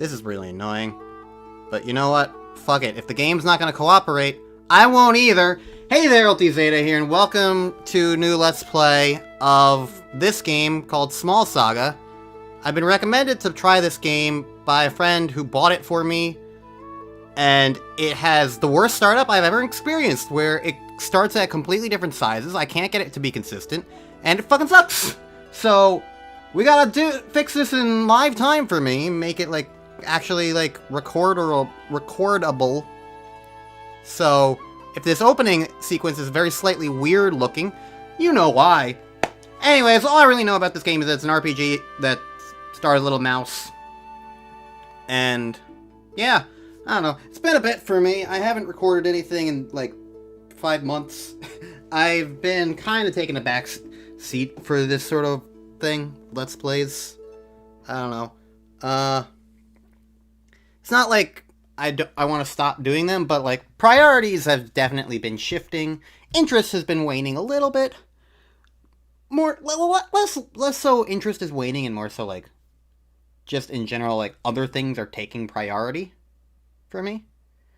This is really annoying. But you know what? Fuck it. If the game's not gonna cooperate, I won't either. Hey there, Ulti Zeta here, and welcome to a new Let's Play of this game called Small Saga. I've been recommended to try this game by a friend who bought it for me, and it has the worst startup I've ever experienced, where it starts at completely different sizes, I can't get it to be consistent, and it fucking sucks! So, we gotta fix this in live time for me, make it, like, actually, like, recordable. So, if this opening sequence is very slightly weird looking, you know why. Anyways, all I really know about this game is that it's an RPG that stars a little mouse. And, yeah, I don't know. It's been a bit for me. I haven't recorded anything in, like, 5 months. I've been kind of taking a back seat for this sort of thing. Let's Plays. I don't know. It's not like I want to stop doing them, but, like, priorities have definitely been shifting. Interest has been waning a little bit. Less so interest is waning and more so, like, just in general, like, other things are taking priority for me.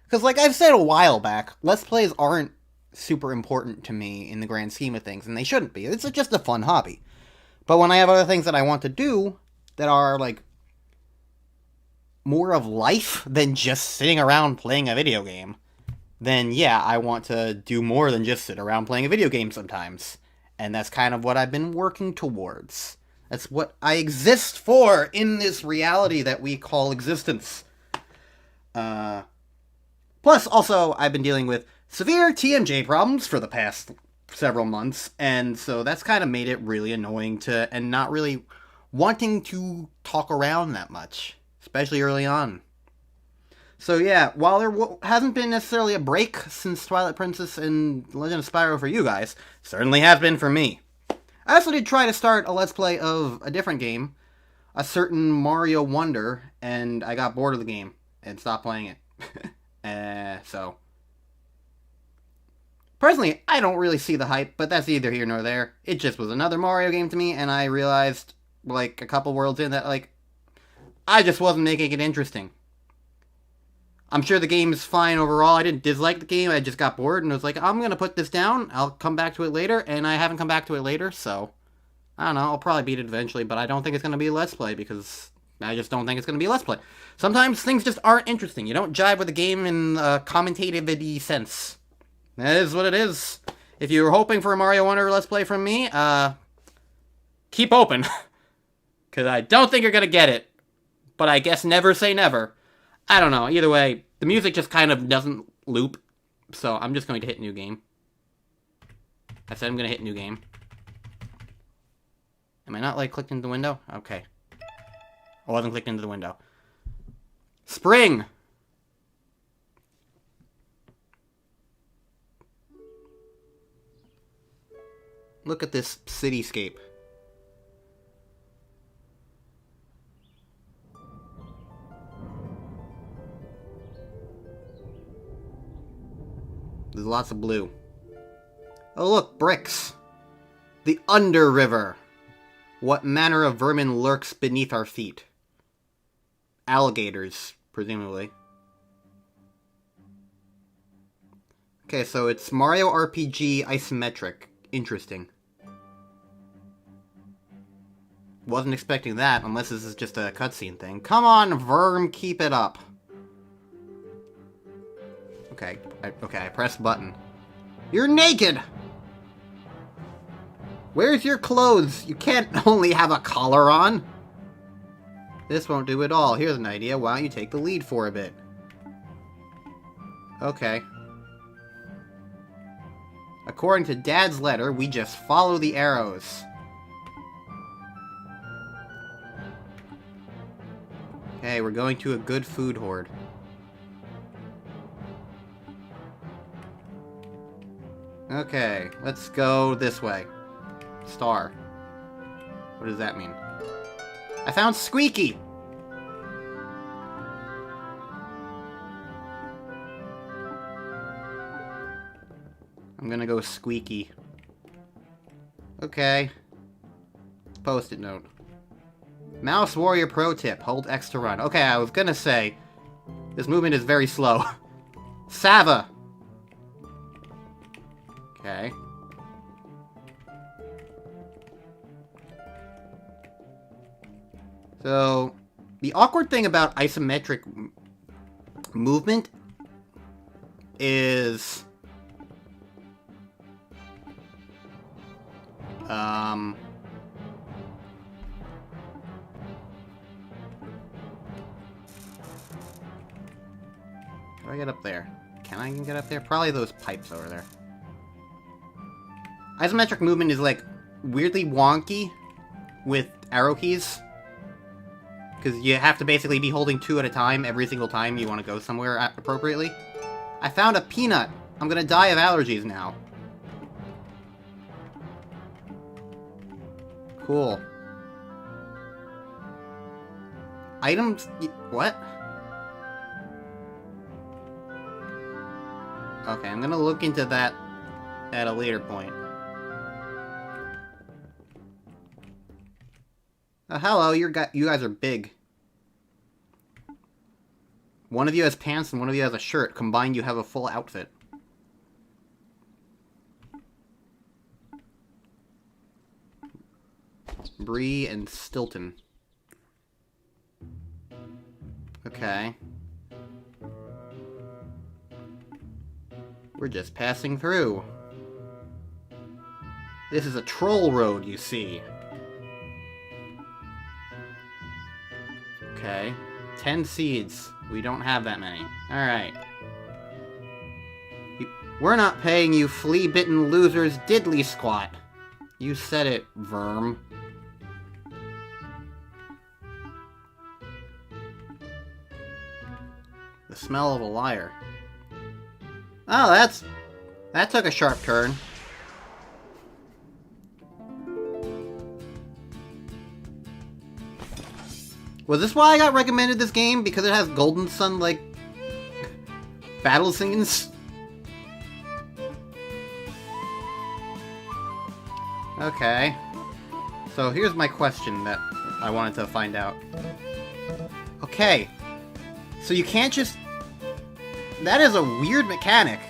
Because, like I've said a while back, Let's Plays aren't super important to me in the grand scheme of things, and they shouldn't be. It's just a fun hobby. But when I have other things that I want to do that are, like, more of life than just sitting around playing a video game, then yeah, I want to do more than just sit around playing a video game sometimes. And that's kind of what I've been working towards. That's what I exist for in this reality that we call existence. Plus, also, I've been dealing with severe TMJ problems for the past several months, and so that's kind of made it really annoying and not really wanting to talk around that much, especially early on. So yeah, while there hasn't been necessarily a break since Twilight Princess and Legend of Spyro for you guys, certainly has been for me. I also did try to start a Let's Play of a different game, a certain Mario Wonder, and I got bored of the game and stopped playing it. So personally, I don't really see the hype, but that's neither here nor there. It just was another Mario game to me, and I realized, like, a couple worlds in that, like, I just wasn't making it interesting. I'm sure the game's fine overall. I didn't dislike the game. I just got bored and was like, I'm going to put this down. I'll come back to it later. And I haven't come back to it later, so I don't know. I'll probably beat it eventually, but I don't think it's going to be a Let's Play because I just don't think it's going to be a Let's Play. Sometimes things just aren't interesting. You don't jive with the game in a commentative sense. That is what it is. If you were hoping for a Mario Wonder Let's Play from me, keep open. Because I don't think you're going to get it. But I guess never say never. I don't know. Either way, the music just kind of doesn't loop. So I'm just going to hit new game. I said I'm going to hit new game. Am I not, like, clicked into the window? Okay. I wasn't clicked into the window. Spring! Look at this cityscape. There's lots of blue. Oh look, bricks! The Under River! What manner of vermin lurks beneath our feet? Alligators, presumably. Okay, so it's Mario RPG isometric. Interesting. Wasn't expecting that, unless this is just a cutscene thing. Come on, Verm, keep it up. Okay, I pressed button. You're naked! Where's your clothes? You can't only have a collar on! This won't do at all. Here's an idea. Why don't you take the lead for a bit? Okay. According to Dad's letter, we just follow the arrows. Okay, we're going to a good food hoard. Okay, let's go this way. Star. What does that mean? I found Squeaky! I'm gonna go Squeaky. Okay. Post-it note. Mouse Warrior Pro Tip. Hold X to run. Okay, I was gonna say, this movement is very slow. Saga! Okay. So, the awkward thing about isometric movement is... How do I get up there? Can I get up there? Probably those pipes over there. Isometric movement is, like, weirdly wonky with arrow keys. Because you have to basically be holding 2 at a time every single time you want to go somewhere appropriately. I found a peanut! I'm gonna die of allergies now. Cool. Items... What? Okay, I'm gonna look into that at a later point. Hello, you guys are big. One of you has pants and one of you has a shirt. Combined, you have a full outfit. Bree and Stilton. Okay. We're just passing through. This is a troll road, you see. Okay. 10 seeds. We don't have that many. Alright. We're not paying you flea-bitten losers diddly squat. You said it, Verm. The smell of a liar. Oh, that took a sharp turn. Was this why I got recommended this game? Because it has Golden Sun, like, battle scenes? Okay. So here's my question that I wanted to find out. Okay. So you can't just... That is a weird mechanic.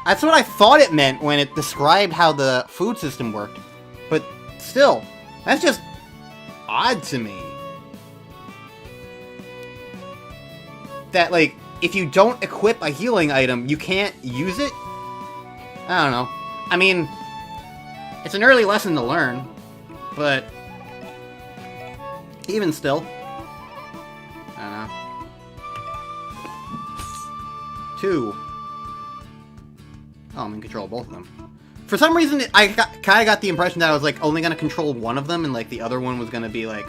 That's what I thought it meant when it described how the food system worked. But still, that's just odd to me. That, like, if you don't equip a healing item, you can't use it? I don't know. I mean, it's an early lesson to learn, but even still, I don't know. 2. Oh, I'm in control of both of them. For some reason, I kind of got the impression that I was, like, only going to control one of them, and, like, the other one was going to be, like,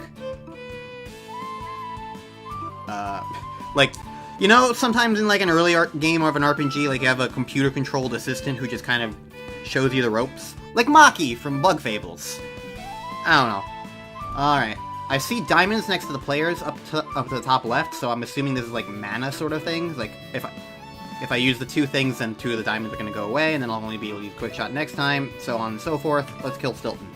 you know, sometimes in, like, an early game of an RPG, like, you have a computer-controlled assistant who just kind of shows you the ropes? Like Maki from Bug Fables. I don't know. Alright. I see diamonds next to the players up to the top left, so I'm assuming this is, like, mana sort of thing. Like, if I use the 2 things, then 2 of the diamonds are going to go away, and then I'll only be able to use Quick Shot next time, so on and so forth. Let's kill Stilton.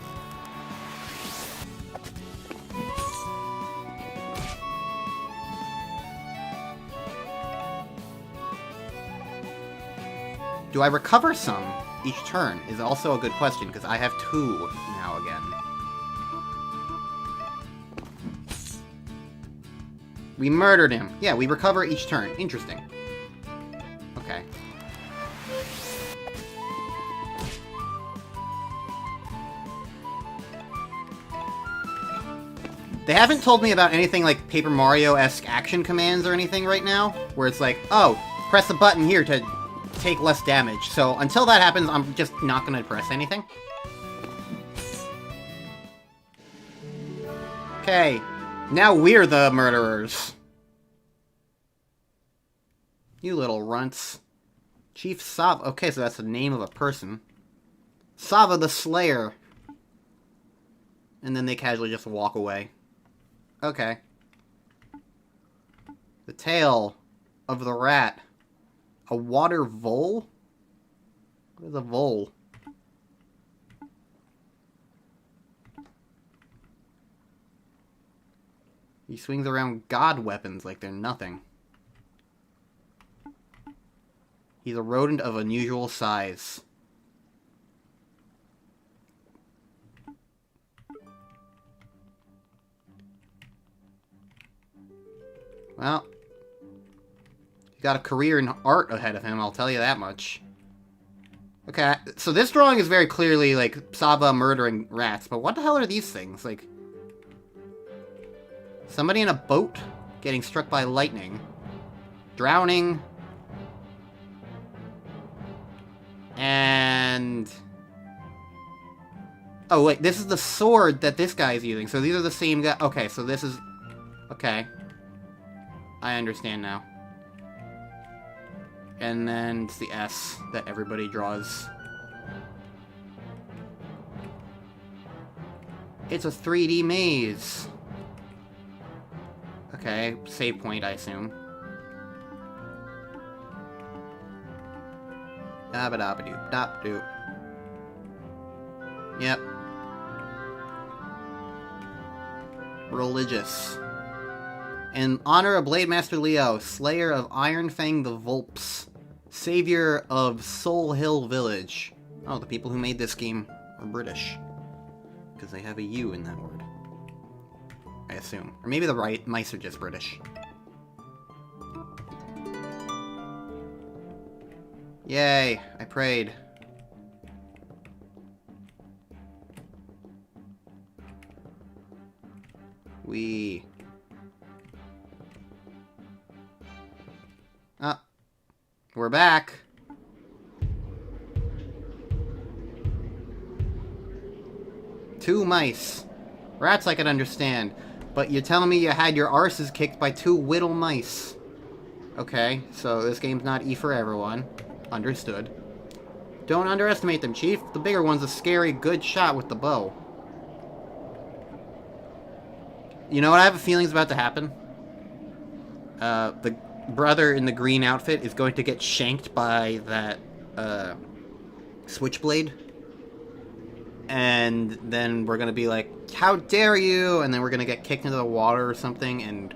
Do I recover some each turn? Is also a good question, because I have 2 now again. We murdered him. Yeah, we recover each turn. Interesting. Okay. They haven't told me about anything like Paper Mario-esque action commands or anything right now, where it's like, oh, press the button here to take less damage. So until that happens, I'm just not going to press anything. Okay, now we're the murderers. You little runts. Chief Saga. Okay, so that's the name of a person. Saga the Slayer. And then they casually just walk away. Okay. The tail of the rat. A water vole? What is a vole? He swings around god weapons like they're nothing. He's a rodent of unusual size. Well, he's got a career in art ahead of him, I'll tell you that much. Okay, so this drawing is very clearly, like, Saga murdering rats, but what the hell are these things? Like, somebody in a boat getting struck by lightning. Drowning. And... oh, wait, this is the sword that this guy's using, so these are the same guy. Okay, so this is... okay. I understand now. And then it's the S that everybody draws. It's a 3D maze. Okay, save point, I assume. Dabba-dabba-doop-dop-doop. Yep. Religious. In honor of Blade Master Leo, Slayer of Iron Fang the Volps, Savior of Soul Hill Village. Oh, the people who made this game are British. Because they have a U in that word. I assume. Or maybe the mice are just British. Yay, I prayed. We're back. Two mice. Rats I could understand. But you're telling me you had your arses kicked by two whittle mice. Okay, so this game's not E for everyone. Understood. Don't underestimate them, Chief. The bigger one's a scary, good shot with the bow. You know what I have a feeling's about to happen? The brother in the green outfit is going to get shanked by that, switchblade. And then we're gonna be like, how dare you? And then we're gonna get kicked into the water or something, and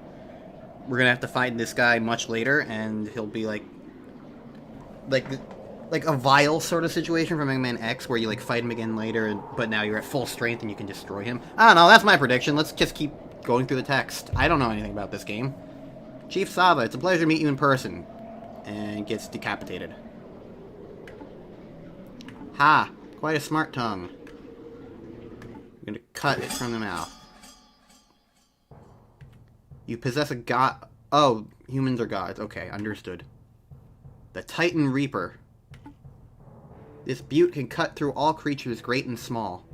we're gonna have to find this guy much later, and he'll be like a Vile sort of situation from Mega Man X, where you like fight him again later, but now you're at full strength and you can destroy him. I don't know, that's my prediction. Let's just keep going through the text. I don't know anything about this game. Chief Saga, it's a pleasure to meet you in person. And gets decapitated. Ha! Quite a smart tongue. I'm gonna cut it from the mouth. You possess a god... oh, humans are gods. Okay, understood. The Titan Reaper. This butte can cut through all creatures, great and small.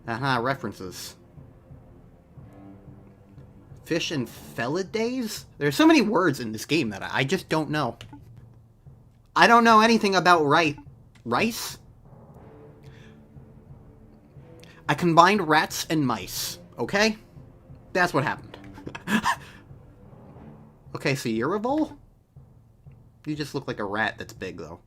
Aha, references. Fish and Felidays? There's so many words in this game that I just don't know. I don't know anything about rice? I combined rats and mice, okay? That's what happened. Okay, so you're a vole? You just look like a rat that's big, though.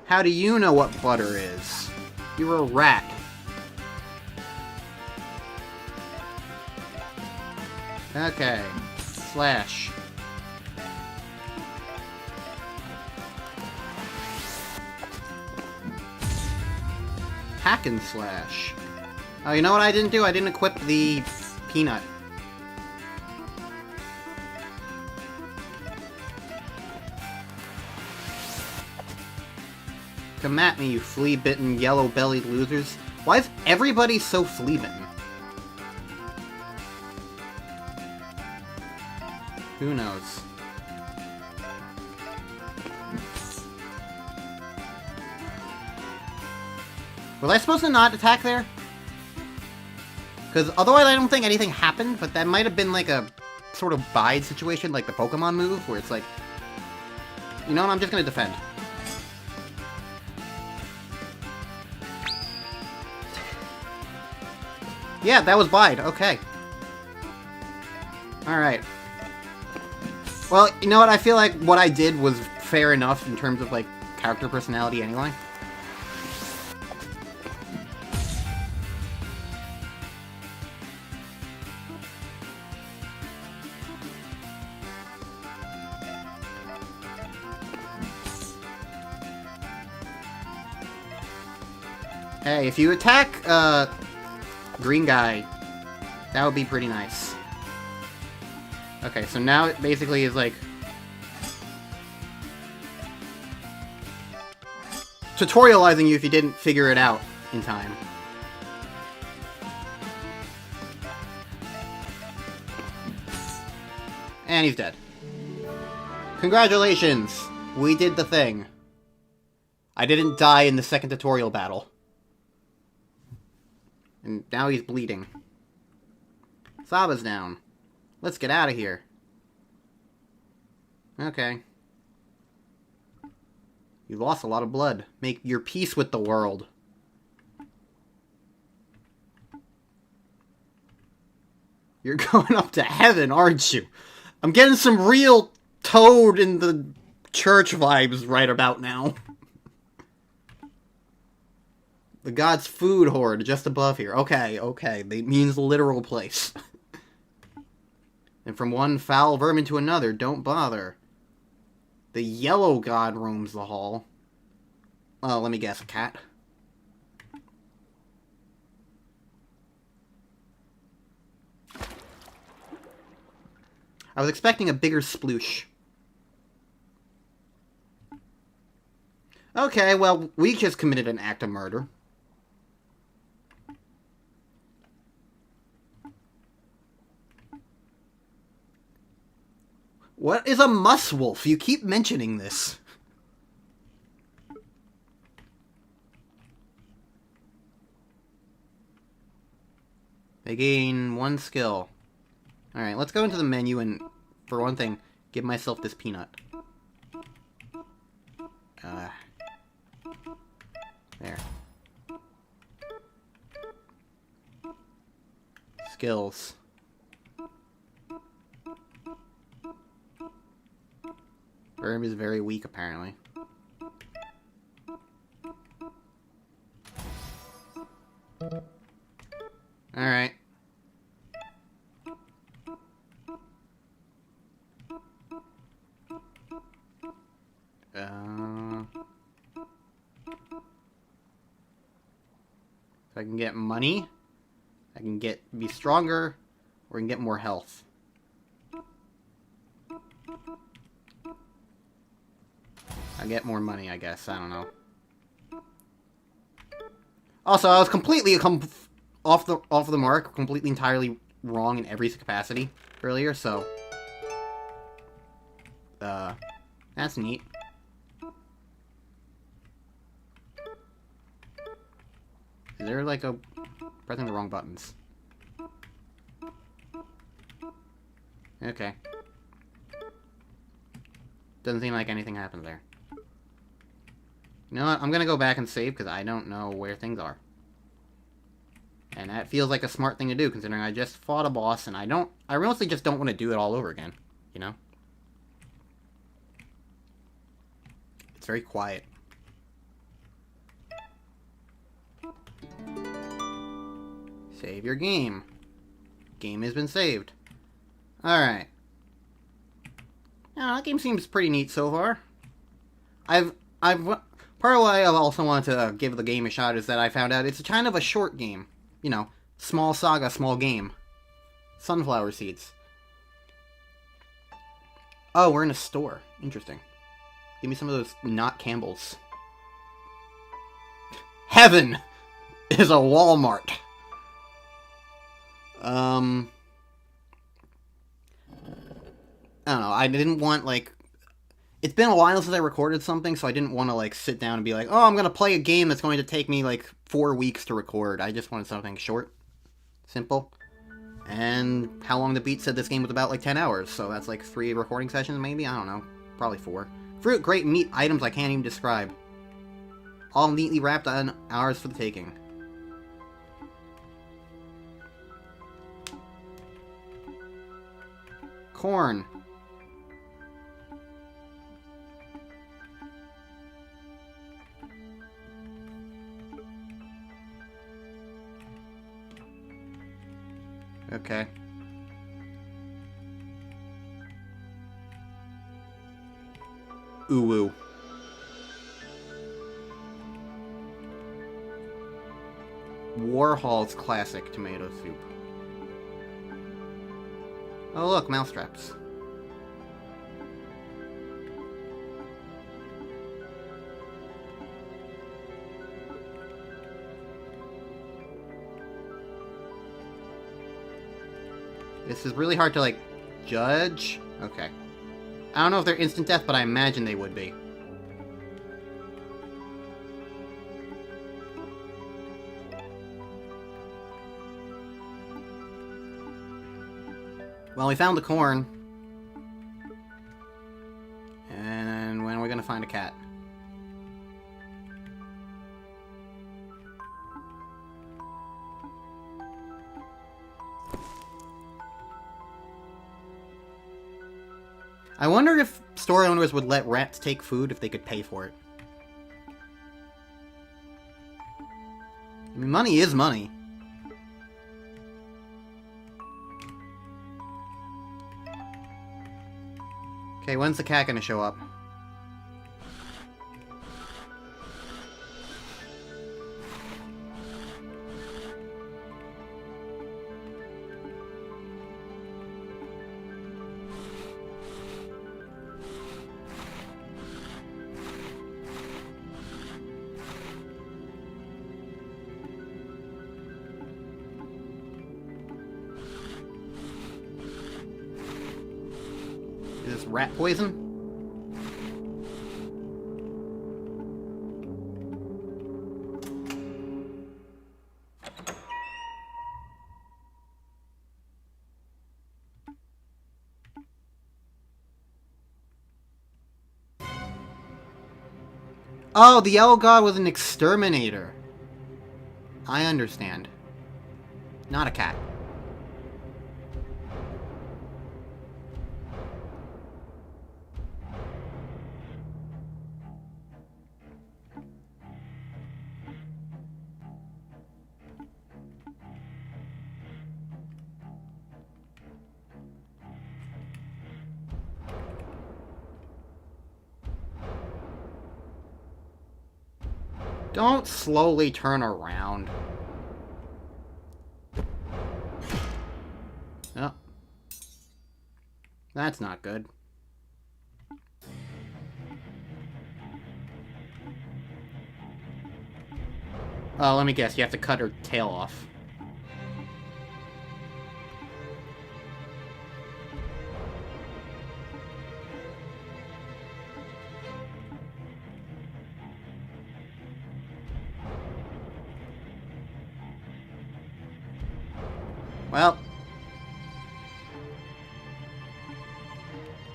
How do you know what butter is? You're a rat. Okay. Slash. Hack and slash. Oh, you know what I didn't do? I didn't equip the peanut. Come at me, you flea-bitten, yellow-bellied losers. Why is everybody so flea-bitten? Who knows? Was I supposed to not attack there? Because otherwise I don't think anything happened, but that might have been like a sort of bide situation, like the Pokemon move, where it's like, you know what, I'm just gonna defend. Yeah, that was bide, okay. Alright. Well, you know what, I feel like what I did was fair enough in terms of, like, character personality anyway. Hey, if you attack, green guy, that would be pretty nice. Okay, so now it basically is like... tutorializing you if you didn't figure it out in time. And he's dead. Congratulations! We did the thing. I didn't die in the second tutorial battle. And now he's bleeding. Saga's down. Let's get out of here. Okay. You lost a lot of blood. Make your peace with the world. You're going up to heaven, aren't you? I'm getting some real Toad in the church vibes right about now. The god's food hoard just above here. Okay, okay. That means literal place. And from one foul vermin to another, don't bother. The yellow god roams the hall. Oh, let me guess, a cat? I was expecting a bigger sploosh. Okay, well, we just committed an act of murder. What is a muswolf? You keep mentioning this. They gain 1 skill. Alright, let's go into the menu and, for one thing, give myself this peanut. There. Skills. Verb is very weak, apparently. Alright. So I can get money, I can be stronger, or I can get more health. I get more money, I guess. I don't know. Also, I was completely off the mark, completely entirely wrong in every capacity earlier. So, that's neat. Is there like a pressing the wrong buttons? Okay. Doesn't seem like anything happened there. You know what? I'm gonna go back and save because I don't know where things are. And that feels like a smart thing to do considering I just fought a boss and I mostly just don't want to do it all over again, you know? It's very quiet. Save your game. Game has been saved. Alright. Yeah, that game seems pretty neat so far. Part of why I also wanted to give the game a shot is that I found out it's kind of a short game. You know, small saga, small game. Sunflower seeds. Oh, we're in a store. Interesting. Give me some of those not Campbell's. Heaven is a Walmart. I don't know, I didn't want, like... It's been a while since I recorded something, so I didn't want to, like, sit down and be like, oh, I'm gonna play a game that's going to take me, like, 4 weeks to record. I just wanted something short. Simple. And how long the beat said this game was about, like, 10 hours, so that's, like, 3 recording sessions, maybe? I don't know. Probably 4. Fruit, grape, meat, items I can't even describe. All neatly wrapped on hours for the taking. Corn. Okay. Uwu. Warhol's classic tomato soup. Oh look, mousetraps. This is really hard to, like, judge. Okay. I don't know if they're instant death, but I imagine they would be. Well, we found the corn. And when are we gonna find a cat? I wonder if store owners would let rats take food if they could pay for it. I mean, money is money. Okay, when's the cat gonna show up? Is this rat poison? Oh, the Yellow God was an exterminator. I understand. Not a cat. Don't slowly turn around. Oh. That's not good. Oh, let me guess. You have to cut her tail off. Well,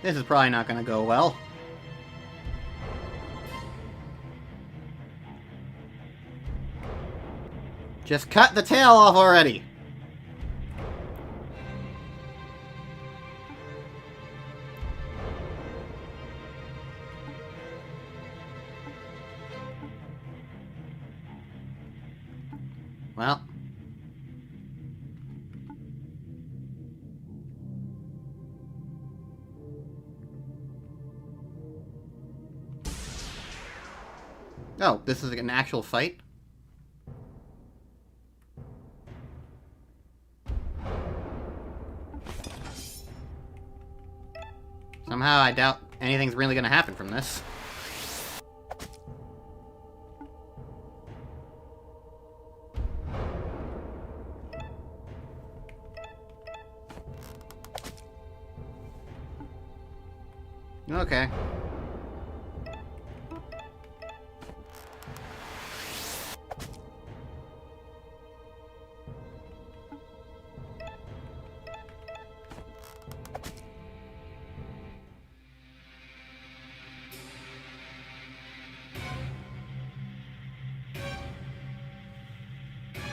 this is probably not going to go well. Just cut the tail off already. Well. Oh, this is an actual fight? Somehow I doubt anything's really gonna happen from this. Okay.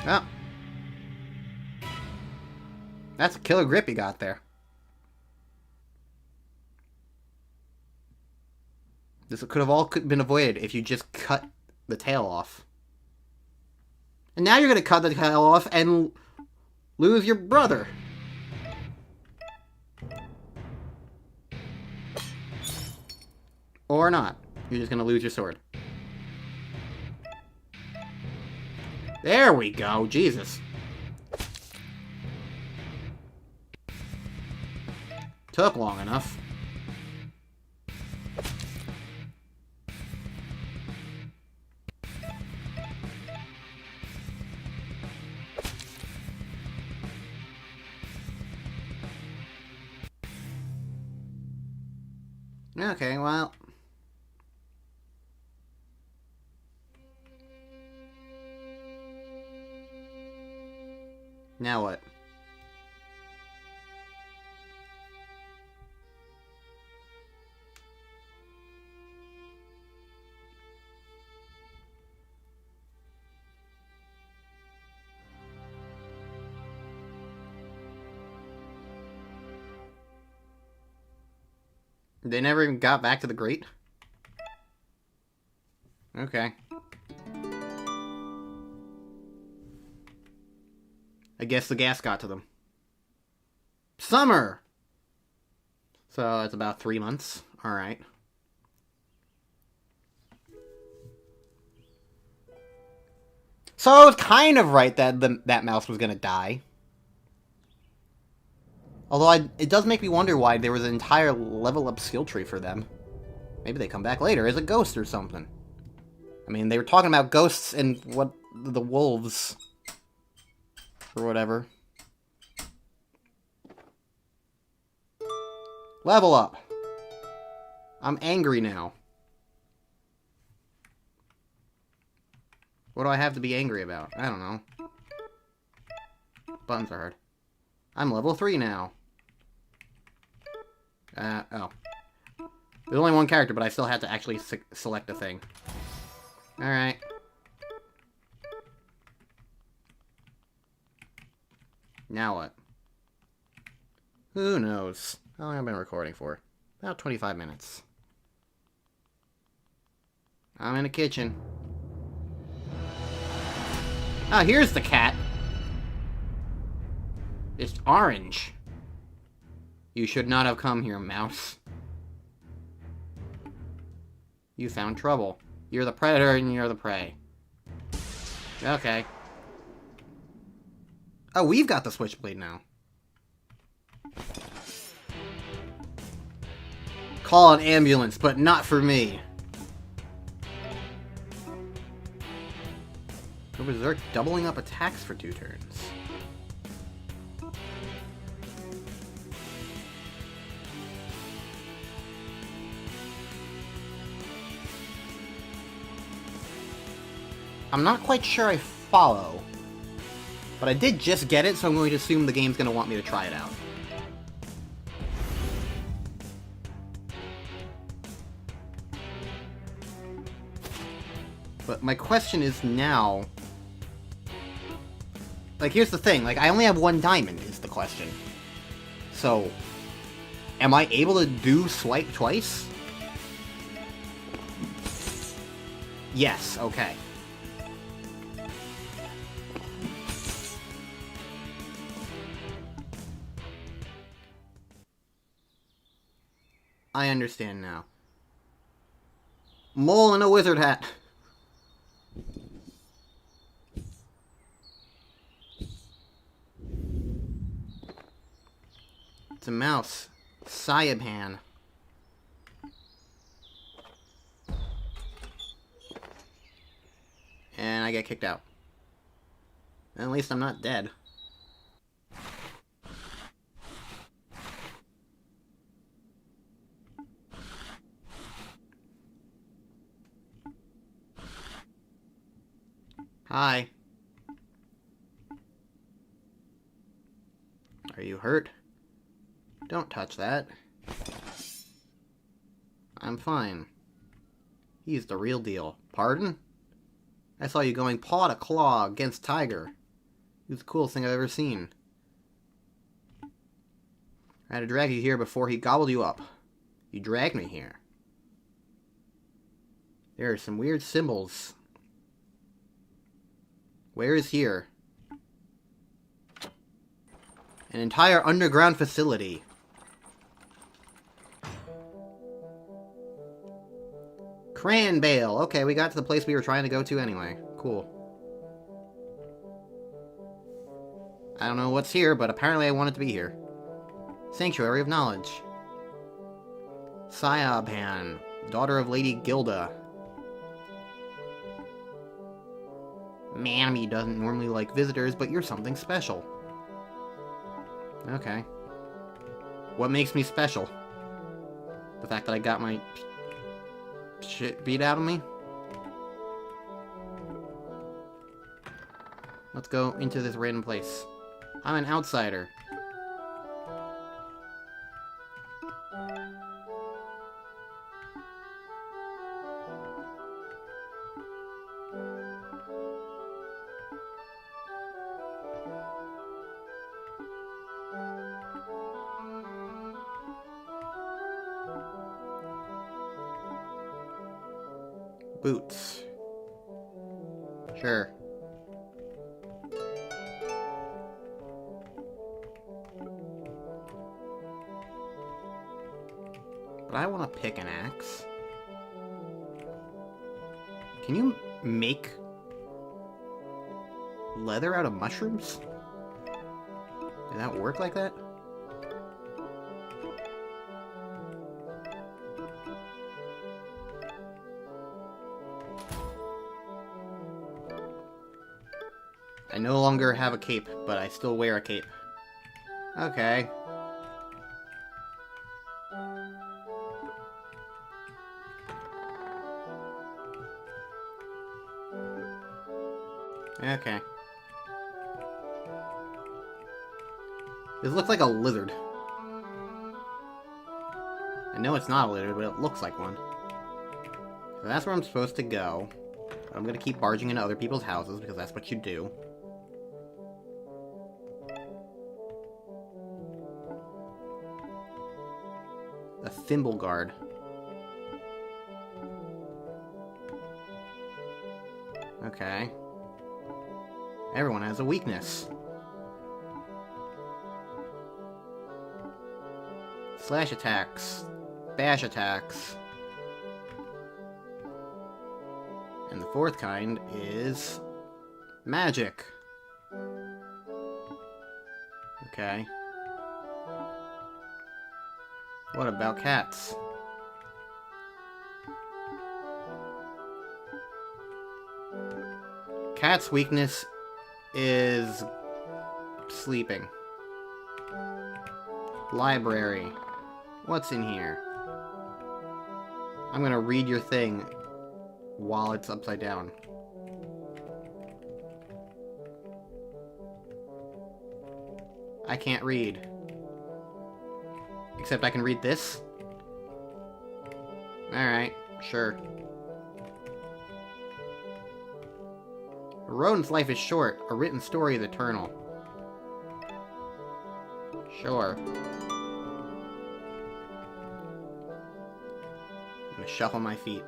Oh. That's a killer grip you got there. This could have all been avoided if you just cut the tail off. And now you're going to cut the tail off and lose your brother. Or not. You're just going to lose your sword. There we go, Jesus. Took long enough. Okay, well... Now what? They never even got back to the grate? Okay. I guess the gas got to them. Summer! So that's about 3 months. Alright. So I was kind of right that that mouse was gonna die. Although it does make me wonder why there was an entire level up skill tree for them. Maybe they come back later as a ghost or something. I mean, they were talking about ghosts and what the wolves or whatever. Level up. I'm angry now. What do I have to be angry about? I don't know. Buttons are hard. I'm level 3 now. Oh. There's only one character, but I still have to actually select a thing. Alright. Now what? Who knows? How long have I been recording for? About 25 minutes. I'm in the kitchen. Ah, here's the cat. It's orange. You should not have come here, mouse. You found trouble. You're the predator and you're the prey. Okay. Oh, we've got the switchblade now. Call an ambulance, but not for me. Go berserk, doubling up attacks for 2 turns. I'm not quite sure I follow. But I did just get it, so I'm going to assume the game's going to want me to try it out. But my question is now... Like, here's the thing. Like, I only have 1 diamond, is the question. So, am I able to do swipe twice? Yes, okay. I understand now. Mole in a wizard hat. It's a mouse. Sayaban. And I get kicked out. At least I'm not dead. Hi. Are you hurt? Don't touch that. I'm fine. He's the real deal. Pardon? I saw you going paw to claw against Tiger. He was the coolest thing I've ever seen. I had to drag you here before he gobbled you up. You dragged me here. There are some weird symbols. Where is here? An entire underground facility. Cran Bale. Okay, we got to the place we were trying to go to anyway. Cool. I don't know what's here, but apparently I want it to be here. Sanctuary of Knowledge. Saga, daughter of Lady Gilda. Mammy doesn't normally like visitors, but you're something special. Okay. What makes me special? The fact that I got my shit beat out of me? Let's go into this random place. I'm an outsider. Boots. Sure. But I want to pick an axe. Can you make leather out of mushrooms? Did that work like that? I no longer have a cape, but I still wear a cape. Okay. Okay. This looks like a lizard. I know it's not a lizard, but it looks like one. So that's where I'm supposed to go. But I'm gonna keep barging into other people's houses, because that's what you do. The Thimble Guard. Okay. Everyone has a weakness. Slash attacks. Bash attacks. And the fourth kind is magic. Okay. What about cats? Cat's weakness is sleeping. Library. What's in here? I'm gonna read your thing while it's upside down. I can't read. Except I can read this? Alright, sure. A rodent's life is short. A written story is eternal. Sure. I'm gonna shuffle my feet.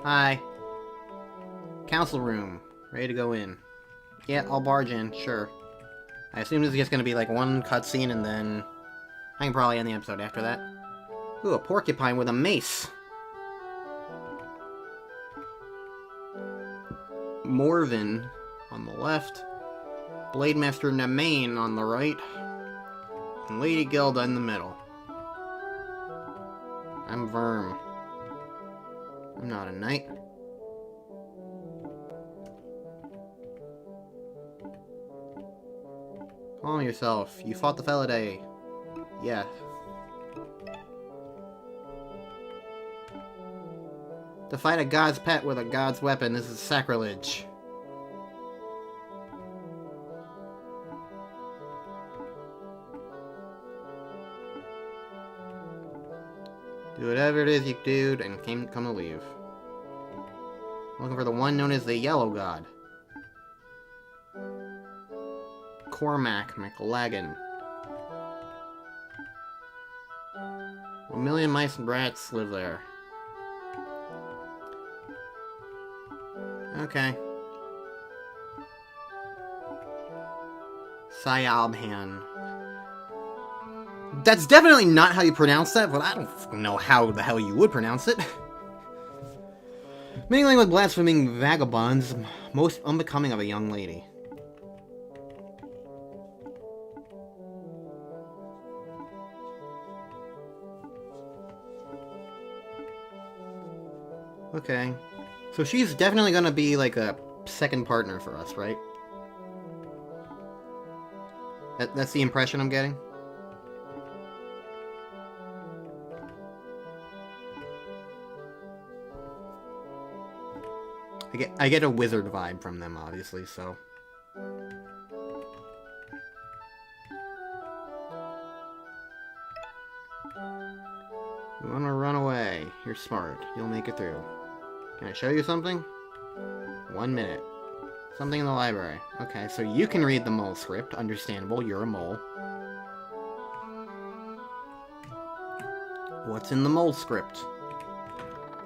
Hi. Council room. Ready to go in. Yeah, I'll barge in, sure. I assume this is just gonna be like one cutscene and then I can probably end the episode after that. Ooh, a porcupine with a mace. Morven on the left. Blade Master Namain on the right. And Lady Gilda in the middle. I'm Verm. I'm not a knight. Calm yourself. You fought the Felidae. Yeah. To fight a god's pet with a god's weapon, this is sacrilege. Do whatever it is you do and come to leave. Looking for the one known as the Yellow God. Cormac McLagan. 1,000,000 mice and rats live there. Okay. Sayabhan. That's definitely not how you pronounce that, but I don't know how the hell you would pronounce it. Mingling with blaspheming vagabonds, most unbecoming of a young lady. Okay. So she's definitely gonna be like a second partner for us, right? That's the impression I'm getting? I get a wizard vibe from them, obviously, so... You wanna run away. You're smart. You'll make it through. Can I show you something? 1 minute. Something in the library. Okay, so you can read the mole script. Understandable, you're a mole. What's in the mole script?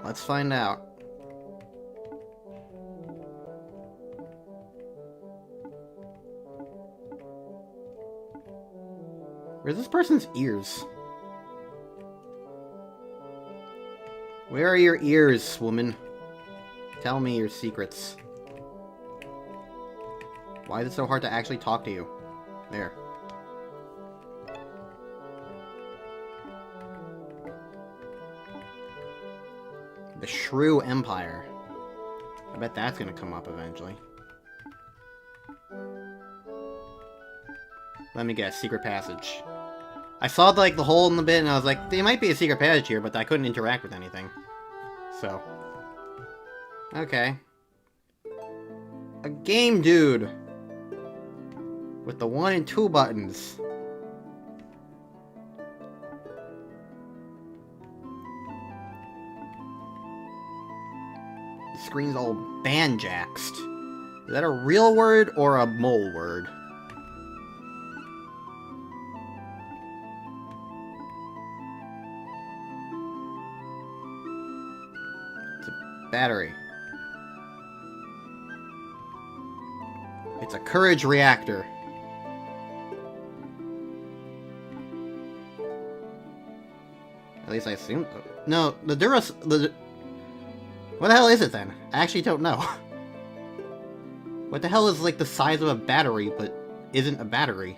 Let's find out. Where's this person's ears? Where are your ears, woman? Tell me your secrets. Why is it so hard to actually talk to you? There. The Shrew Empire. I bet that's gonna come up eventually. Let me guess, secret passage. I saw like the hole in the bit and I was like, there might be a secret passage here, but I couldn't interact with anything. So. Okay. A game dude. With the 1 and 2 buttons. The screen's all banjaxed. Is that a real word or a mole word? It's a battery. It's a courage reactor. At least I assume. No, the Duras. What the hell is it then? I actually don't know. What the hell is like the size of a battery, but isn't a battery?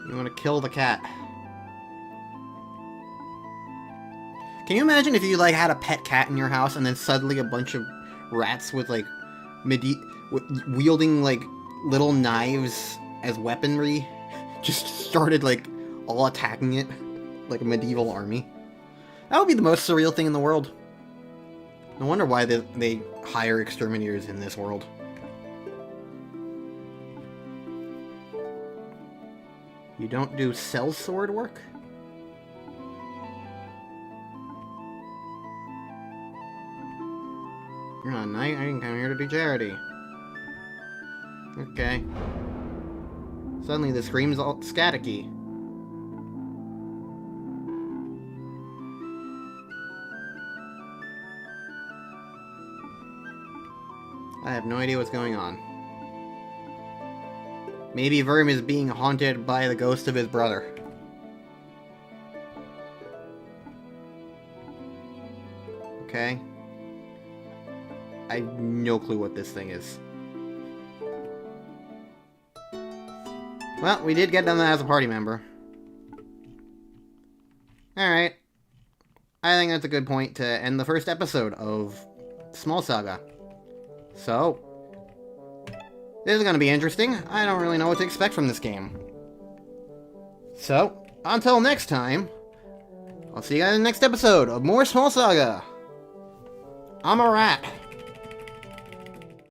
You want to kill the cat. Can you imagine if you like had a pet cat in your house and then suddenly a bunch of rats with like wielding like little knives as weaponry just started like all attacking it like a medieval army? That would be the most surreal thing in the world. No wonder why they hire exterminators in this world. You don't do sellsword work? You're not a knight, I didn't come here to do charity. Okay. Suddenly the scream's all staticky. I have no idea what's going on. Maybe Verm is being haunted by the ghost of his brother. Okay. I have no clue what this thing is. Well, we did get them as a party member. Alright. I think that's a good point to end the first episode of Small Saga. So, this is going to be interesting. I don't really know what to expect from this game. So, until next time, I'll see you guys in the next episode of more Small Saga. I'm a rat.